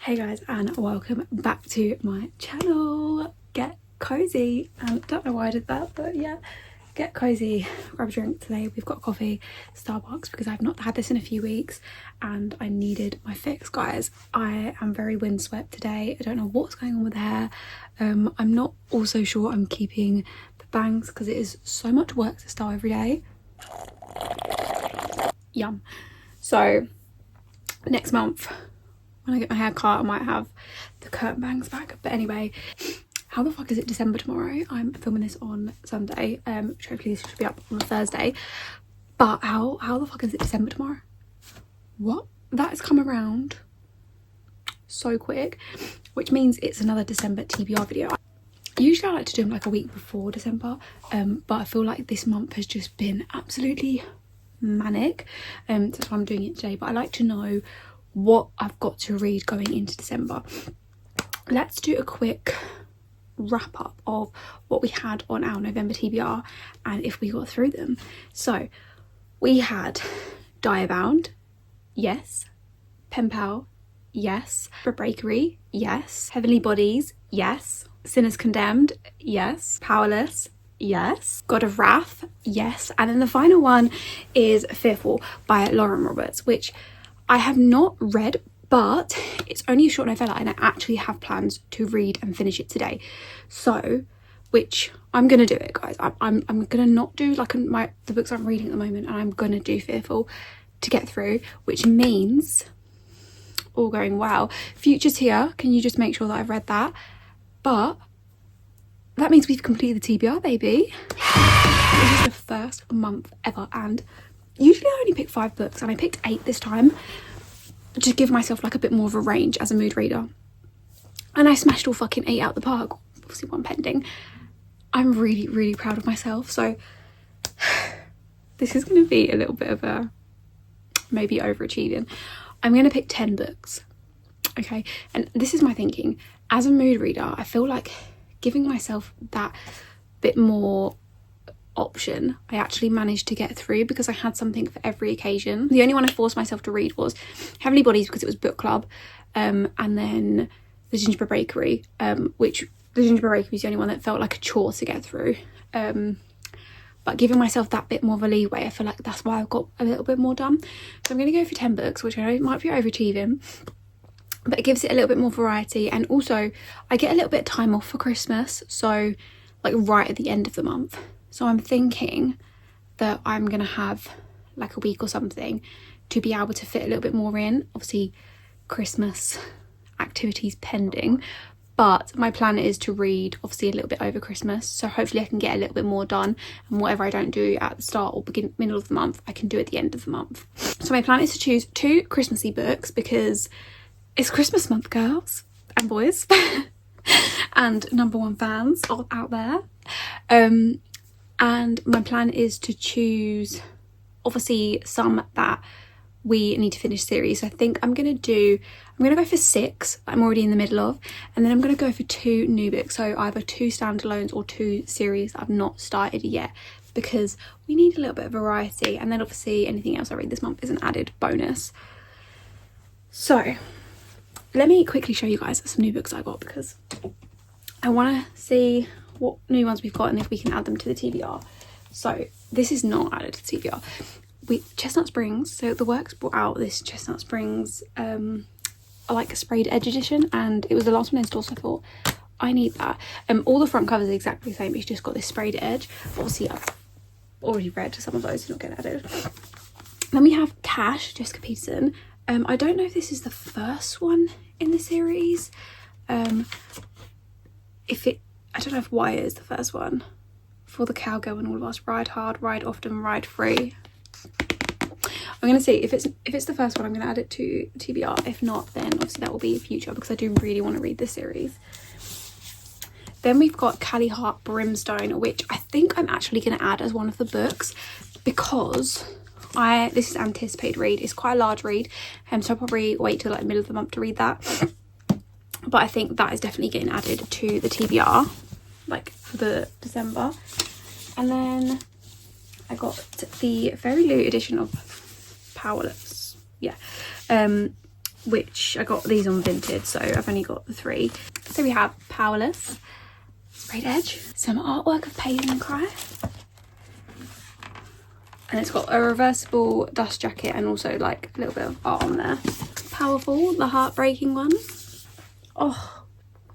Hey guys, and welcome back to my channel. Get cozy. Don't know why I did that, but yeah, get cozy, grab a drink. Today we've got coffee, Starbucks, because I've not had this in a few weeks and I needed my fix, guys. I am very windswept today. I don't know what's going on with the hair. I'm not also sure I'm keeping the bangs because it is so much work to style every day. Yum. So next month when I get my hair cut I might have the curtain bangs back, but anyway, how the fuck is it December tomorrow? I'm filming this on Sunday, which hopefully this should be up on Thursday, but how the fuck is it December tomorrow? What? That has come around so quick, which means it's another December TBR video. Usually I like to do them like a week before December, but I feel like this month has just been absolutely manic, that's why I'm doing it today. But I like to know what I've got to read going into December. Let's do a quick wrap up of what we had on our November TBR and if we got through them. So we had Diabound, yes. Pen Pal, yes. Breakery, yes. Heavenly Bodies, yes. Sinners Condemned, yes. Powerless, yes. God of Wrath, yes. And then the final one is Fearful by Lauren Roberts, which I have not read, but it's only a short novella and I actually have plans to read and finish it today. So, which I'm gonna do it, guys. I'm gonna not do like the books I'm reading at the moment, and I'm gonna do Fearful to get through, which means, all going well, Future's here. Can you just make sure that I've read that? But that means we've completed the TBR, baby. This is the first month ever, and usually I only pick 5 books and I picked 8 this time to give myself like a bit more of a range as a mood reader, and I smashed all fucking 8 out the park. Obviously one pending. I'm really proud of myself. So this is going to be a little bit of a maybe overachieving. I'm going to pick 10 books, okay? And this is my thinking as a mood reader. I feel like giving myself that bit more option I actually managed to get through, because I had something for every occasion. The only one I forced myself to read was Heavenly Bodies because it was book club, and then the Gingerbread Bakery, which the Gingerbread Bakery was the only one that felt like a chore to get through, but giving myself that bit more of a leeway, I feel like that's why I've got a little bit more done. So I'm going to go for 10 books, which I know might be overachieving, but it gives it a little bit more variety, and also I get a little bit of time off for Christmas, so like right at the end of the month. So I'm thinking that I'm going to have like a week or something to be able to fit a little bit more in. Obviously Christmas activities pending, but my plan is to read obviously a little bit over Christmas. So hopefully I can get a little bit more done, and whatever I don't do at the start or middle of the month, I can do at the end of the month. So my plan is to choose 2 Christmassy books because it's Christmas month, girls and boys and #1 fans out there. And my plan is to choose obviously some that we need to finish series. So I think I'm gonna go for 6 that I'm already in the middle of, and then I'm gonna go for 2 new books, so either 2 standalones or 2 series that I've not started yet, because we need a little bit of variety, and then obviously anything else I read this month is an added bonus. So let me quickly show you guys some new books I got, because I want to see what new ones we've got and if we can add them to the TBR. So this is not added to the TBR. Chestnut Springs, so the works brought out this Chestnut Springs like a sprayed edge edition, and it was the last one in store, so I thought I need that. All the front covers are exactly the same, but it's just got this sprayed edge. Obviously I've already read some of those, so not getting added. Then we have Cash, Jessica Peterson. I don't know if this is the first one in the series. I don't know if Y is the first one. For the Cowgirl and All of Us, Ride Hard, Ride Often, Ride Free. I'm going to see if it's the first one. I'm going to add it to TBR. If not, then obviously that will be future, because I do really want to read this series. Then we've got Callie Hart Brimstone, which I think I'm actually going to add as one of the books, because this is an anticipated read. It's quite a large read, so I'll probably wait till like middle of the month to read that. But I think that is definitely getting added to the TBR, like for the December. And then I got the Fairy Lou edition of Powerless, which I got these on Vinted, so I've only got the 3. So we have Powerless, Sprayed Edge, some artwork of Payton and Cry, and it's got a reversible dust jacket and also like a little bit of art on there. Powerful, the heartbreaking one. Oh,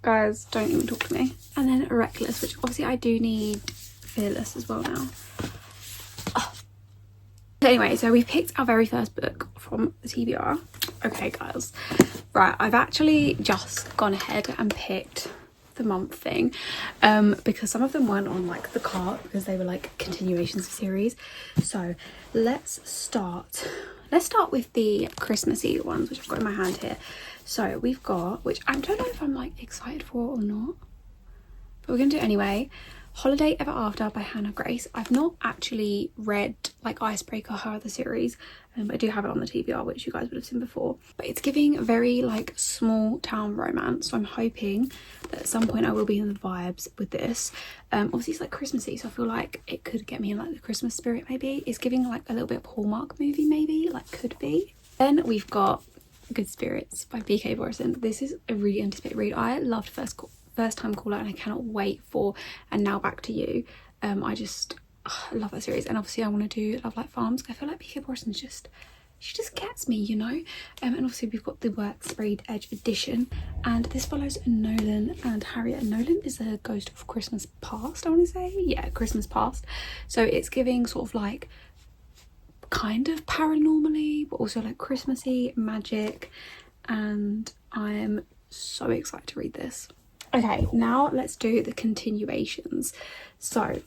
guys, don't even talk to me. And then Reckless, which obviously I do need Fearless as well now. Oh. Anyway, so we picked our very first book from the TBR. Okay, guys. Right, I've actually just gone ahead and picked the month thing because some of them weren't on like the cart because they were like continuations of series. So let's start with the Christmassy ones, which I've got in my hand here. So we've got, which I don't know if I'm like excited for or not, but we're gonna do it anyway. Holiday Ever After by Hannah Grace. I've not actually read like Icebreaker, her other series, but I do have it on the TBR, which you guys would have seen before. But it's giving very like small town romance, so I'm hoping that at some point I will be in the vibes with this. Obviously it's like Christmassy, so I feel like it could get me in like the Christmas spirit maybe. It's giving like a little bit of Hallmark movie maybe, like could be. Then we've got Good Spirits by BK Borison. This is a really anticipated read. I loved first time call out and I cannot wait for And Now Back to You. I love that series, and obviously I want to do Love Like Farms. I feel like BK Borison's she just gets me, you know. And obviously we've got the Work Sprayed Edge edition, and this follows Nolan and Harriet. Nolan is a ghost of Christmas past, I want to say. Yeah, Christmas past. So it's giving sort of like kind of paranormally but also like Christmassy magic, and I'm so excited to read this. Okay, now let's do the continuations. So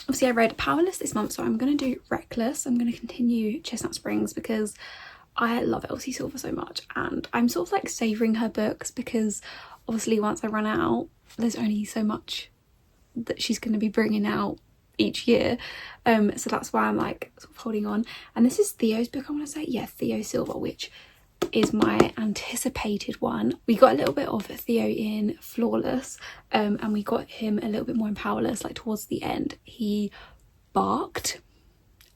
obviously I read Powerless this month, so I'm going to do Reckless. I'm going to continue Chestnut Springs because I love Elsie Silver so much, and I'm sort of like savouring her books because obviously once I run out there's only so much that she's going to be bringing out each year, so that's why I'm like sort of holding on. And this is Theo's book, I want to say. Yeah, Theo Silver, which is my anticipated one. We got a little bit of Theo in Flawless, and we got him a little bit more in Powerless. Like towards the end he barked,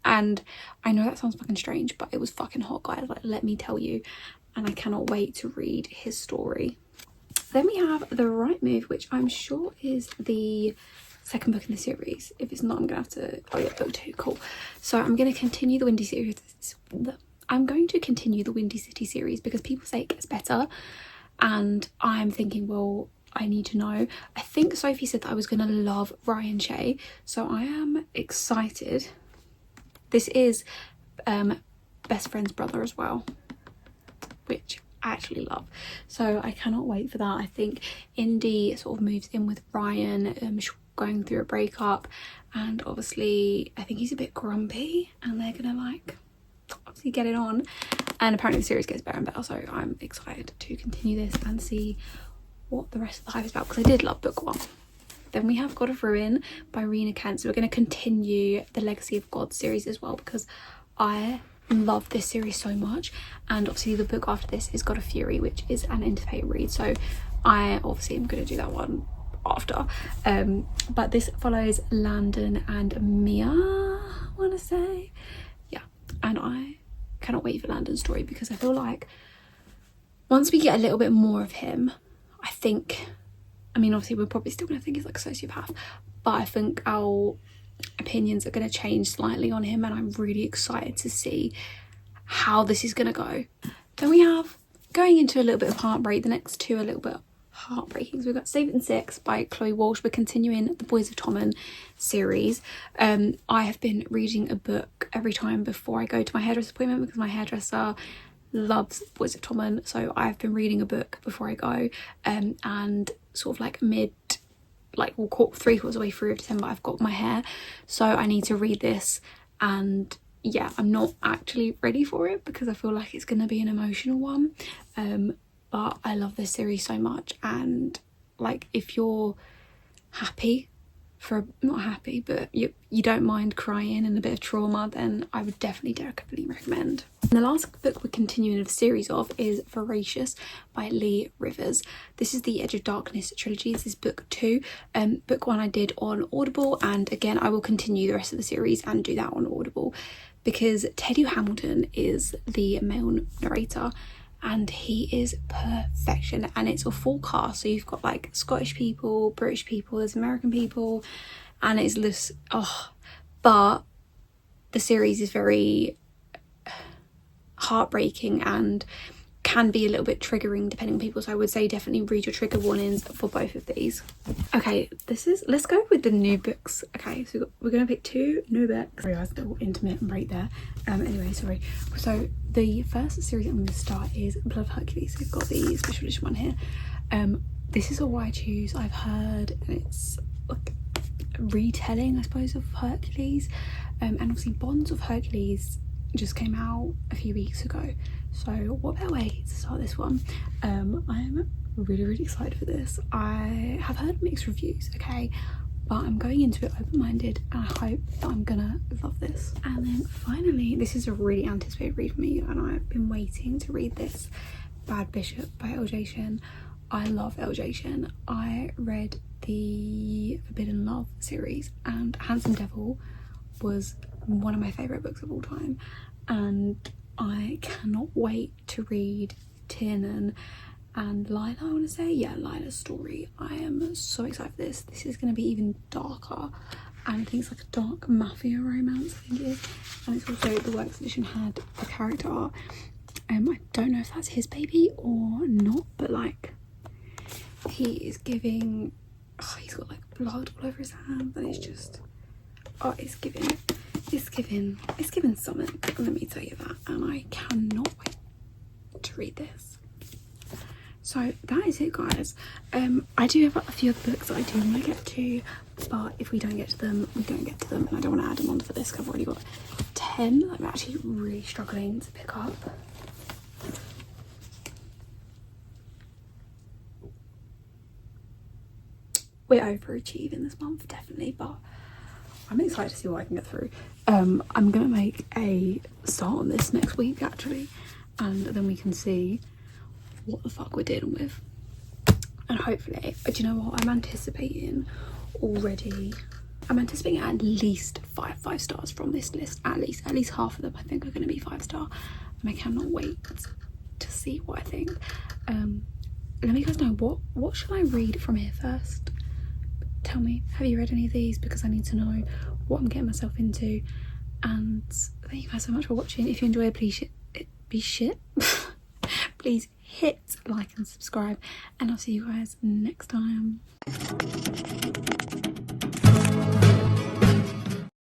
and I know that sounds fucking strange, but it was fucking hot, guys, like let me tell you, and I cannot wait to read his story. Then we have The Right Move, which I'm sure is the second book in the series. If it's not, I'm gonna have to, oh yeah, book 2, cool. So I'm gonna continue the Windy series. I'm going to continue the Windy City series because people say it gets better, and I'm thinking, well, I need to know. I think Sophie said that I was going to love Ryan Shea, so I am excited. This is Best Friend's brother as well, which I actually love, so I cannot wait for that. I think Indy sort of moves in with Ryan, going through a breakup, and obviously I think he's a bit grumpy, and they're gonna like obviously get it on, and apparently the series gets better and better, so I'm excited to continue this and see what the rest of the hype is about, because I did love book 1. Then we have God of Ruin by Rena Kent, so we're going to continue the Legacy of God series as well because I love this series so much, and obviously the book after this is God of Fury, which is an anticipated read, so I obviously am going to do that one after. But this follows Landon and Mia, I want to say. And I cannot wait for Landon's story because I feel like once we get a little bit more of him, I think, I mean obviously we're probably still going to think he's like a sociopath, but I think our opinions are going to change slightly on him, and I'm really excited to see how this is going to go. Then we have, going into a little bit of heartbreak, the next 2 are a little bit heartbreaking. So we've got Save It in 6 by Chloe Walsh. We're continuing the Boys of Tommen series. I have been reading a book every time before I go to my hairdresser appointment because my hairdresser loves Boys of Tommen, so I've been reading a book before I go, and sort of like well, 3/4 away through December I've got my hair, so I need to read this, and yeah, I'm not actually ready for it because I feel like it's going to be an emotional one, but I love this series so much, and like if you're happy for, not happy, but you don't mind crying and a bit of trauma, then I would definitely recommend. And the last book we're continuing a series of is Voracious by Lee Rivers. This is the Edge of Darkness trilogy. This is book 2. Book 1 I did on Audible, and again I will continue the rest of the series and do that on Audible because Teddy Hamilton is the male narrator, and he is perfection. And it's a full cast, so you've got like Scottish people, British people, there's American people, and it's this but the series is very heartbreaking and can be a little bit triggering depending on people, so I would say definitely read your trigger warnings for both of these. Okay, let's go with the new books. Okay, so we're gonna pick 2 new books. Sorry guys, a little intermittent break there. Anyway, sorry. So the first series I'm gonna start is Blood of Hercules. We've got the special edition one here. This is a Why Choose, I've heard, and it's like a retelling, I suppose, of Hercules. And obviously Bonds of Hercules just came out a few weeks ago, so what better way to start this one. I'm really excited for this. I have heard mixed reviews, okay, but I'm going into it open-minded and I hope that I'm gonna love this. And then finally, this is a really anticipated read for me and I've been waiting to read this, Bad Bishop by LJ Shin. I love LJ Shin. I read the Forbidden Love series and Handsome Devil was one of my favourite books of all time, and I cannot wait to read Tiernan and Lila, I want to say. Yeah, Lila's story. I am so excited for this. This is going to be even darker, and I think it's like a dark mafia romance, I think it is. And it's also, the Works edition had a character art. I don't know if that's his baby or not, but like he is giving, he's got like blood all over his hands, and it's just, it's giving something, let me tell you that, and I cannot wait to read this. So that is it, guys. I do have a few other books that I do want to get to, but if we don't get to them, we don't get to them, and I don't want to add them onto the list because I've already got 10 I'm actually really struggling to pick up. We're overachieving this month, definitely, but I'm excited to see what I can get through. I'm gonna make a start on this next week actually, and then we can see what the fuck we're dealing with. And hopefully, do you know what, I'm anticipating at least five stars from this list. At least half of them I think are going to be 5-star, and I cannot wait to see what I think. Let me guys know, what should I read from here first? Tell me, have you read any of these, because I need to know what I'm getting myself into. And thank you guys so much for watching. If you enjoy, please please hit like and subscribe, and I'll see you guys next time.